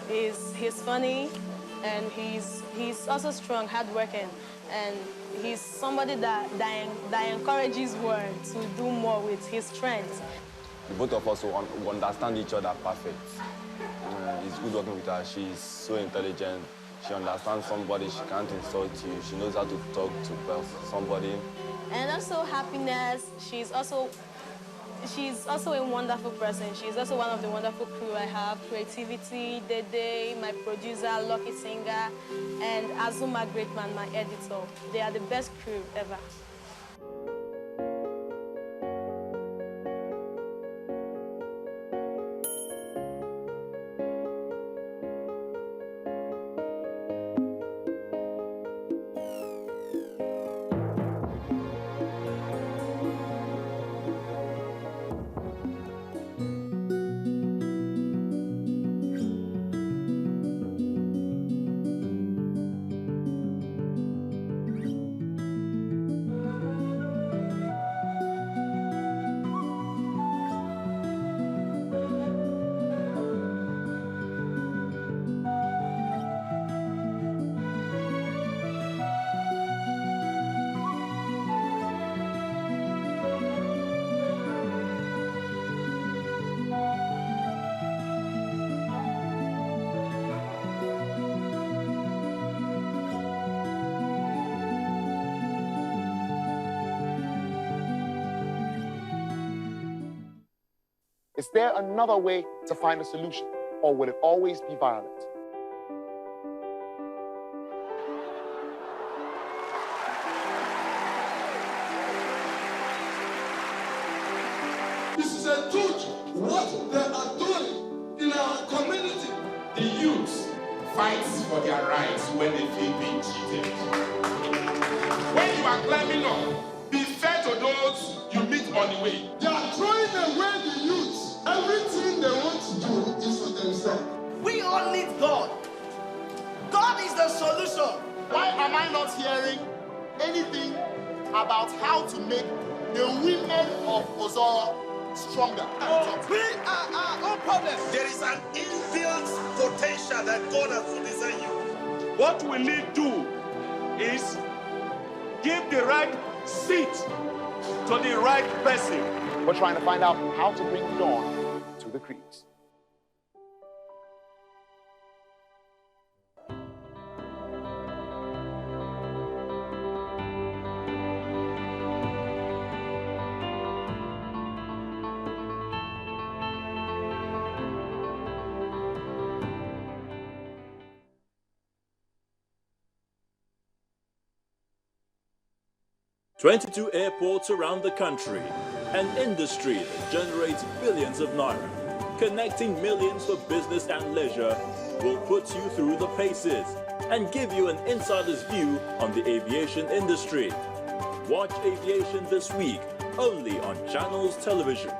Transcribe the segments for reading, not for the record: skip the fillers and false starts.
He's funny, and he's also strong, hardworking, and he's somebody that encourages one to do more with his strength. Both of us will understand each other perfect. It's good working with her. She's so intelligent. She understands somebody. She can't insult you. She knows how to talk to somebody. And also happiness. She's also a wonderful person. She's also one of the wonderful crew I have. Creativity, Dede, my producer, Lucky Singer, and Azuma Greatman, my editor. They are the best crew ever. Is there another way to find a solution, or will it always be violent? This is a truth. What they are doing in our community. The youth fights for their rights when they feel being cheated. When you are climbing up, be fair to those you meet on the way. They are throwing away the youth. Everything they want to do is for themselves. We all need God. God is the solution. Why am I not hearing anything about how to make the women of Ozora stronger? We are our own problems. There is an inbuilt potential that God has put inside you. What we need to do is give the right seat to the right person. We're trying to find out how to bring dawn to the creeks. "22 airports around the country, an industry that generates billions of naira, connecting millions for business and leisure, will put you through the paces and give you an insider's view on the aviation industry. Watch Aviation This Week only on Channels Television.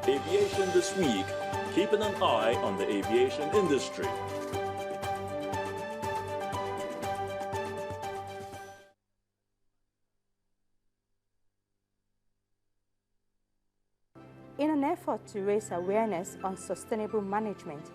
Aviation This Week, keeping an eye on the aviation industry." In an effort to raise awareness on sustainable management,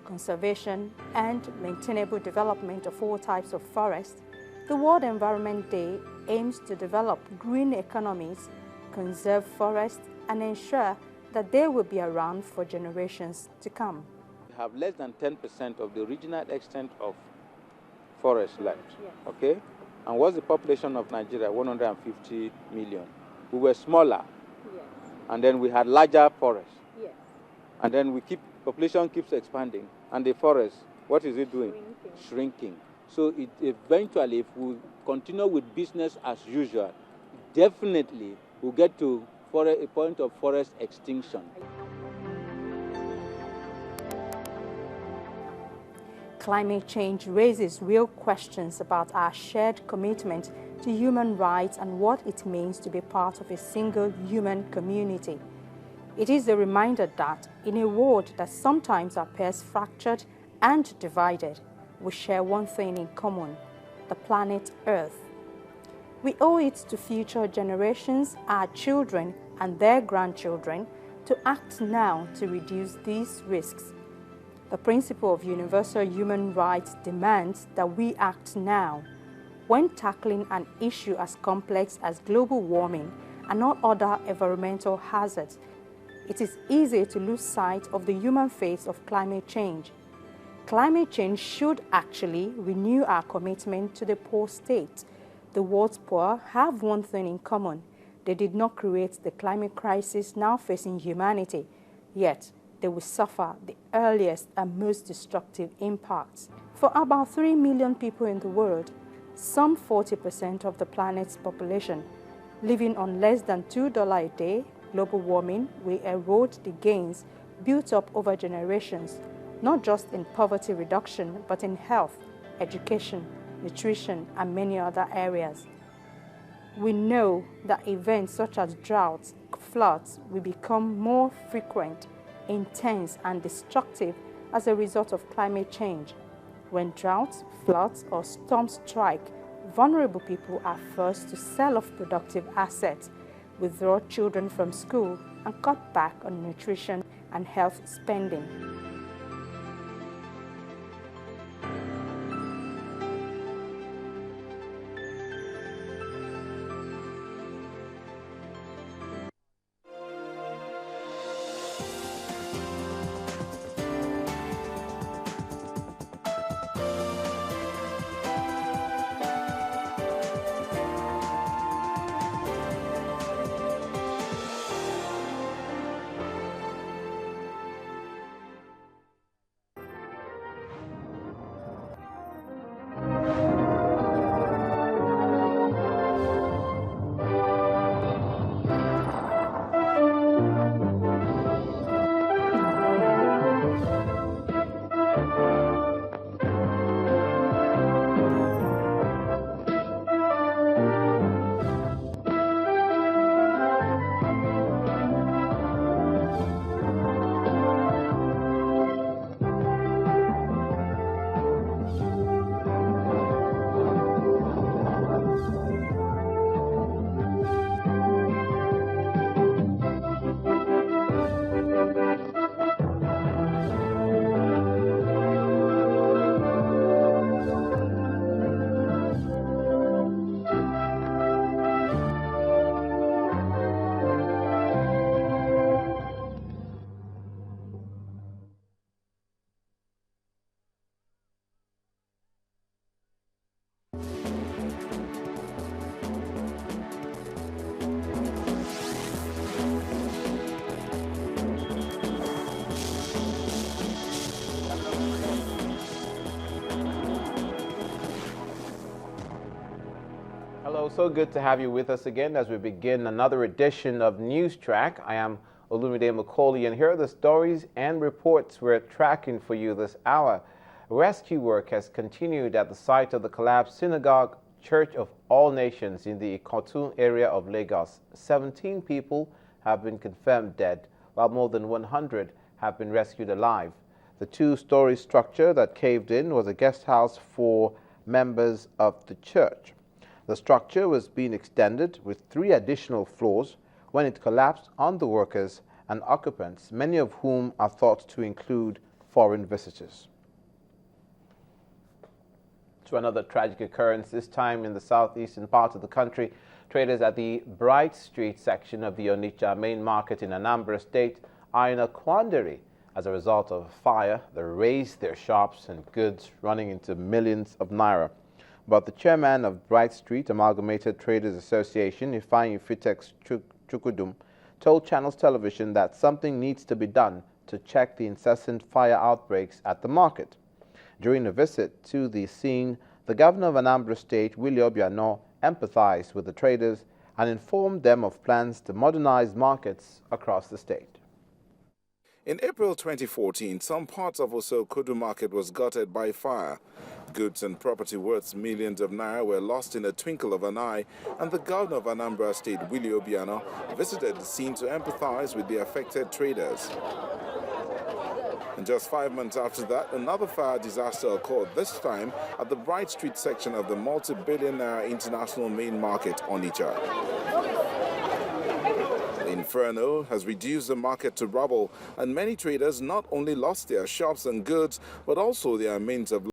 conservation, and maintainable development of all types of forests, the World Environment Day aims to develop green economies, conserve forests, and ensure that they will be around for generations to come. We have less than 10% of the original extent of forest left, yes. Okay? And what's the population of Nigeria? 150 million. We were smaller. Yes. And then we had larger forests. Yes. And then population keeps expanding, and the forest, what is it doing? Shrinking. So eventually, if we continue with business as usual, definitely we'll get to a point of forest extinction. Climate change raises real questions about our shared commitment to human rights and what it means to be part of a single human community. It is a reminder that in a world that sometimes appears fractured and divided, we share one thing in common: the planet Earth. We owe it to future generations, our children and their grandchildren, to act now to reduce these risks. The principle of universal human rights demands that we act now. When tackling an issue as complex as global warming and all other environmental hazards, it is easy to lose sight of the human face of climate change. Climate change should actually renew our commitment to the poor state. The world's poor have one thing in common. They did not create the climate crisis now facing humanity, yet they will suffer the earliest and most destructive impacts. For about 3 million people in the world, some 40% of the planet's population, living on less than $2 a day, global warming will erode the gains built up over generations, not just in poverty reduction, but in health, education, nutrition, and many other areas. We know that events such as droughts, floods will become more frequent, intense, and destructive as a result of climate change. When droughts, floods, or storms strike, vulnerable people are forced to sell off productive assets, withdraw children from school, and cut back on nutrition and health spending. Hello, so good to have you with us again as we begin another edition of News Track. I am Olumide Macaulay, and here are the stories and reports we're tracking for you this hour. Rescue work has continued at the site of the collapsed synagogue Church of All Nations in the Ikotun area of Lagos. 17 people have been confirmed dead, while more than 100 have been rescued alive. The two-story structure that caved in was a guest house for members of the church. The structure was being extended with 3 additional floors when it collapsed on the workers and occupants, many of whom are thought to include foreign visitors. To another tragic occurrence, this time in the southeastern part of the country. Traders at the Bright Street section of the Onitsha main market in Anambra State are in a quandary as a result of a fire that razed their shops and goods, running into millions of naira. But the chairman of Bright Street Amalgamated Traders Association, Ifeanyi Fitex Chukudum, told Channels Television that something needs to be done to check the incessant fire outbreaks at the market. During a visit to the scene, the governor of Anambra State, Willie Obiano, empathized with the traders and informed them of plans to modernize markets across the state. In April 2014, some parts of Osokodu market was gutted by fire. Goods and property worth millions of naira were lost in a twinkle of an eye, and the governor of Anambra State, Willie Obiano, visited the scene to empathize with the affected traders. And just 5 months after that, another fire disaster occurred, this time at the Bright Street section of the multi-billion naira international main market, Onitsha. In inferno has reduced the market to rubble, and many traders not only lost their shops and goods, but also their means of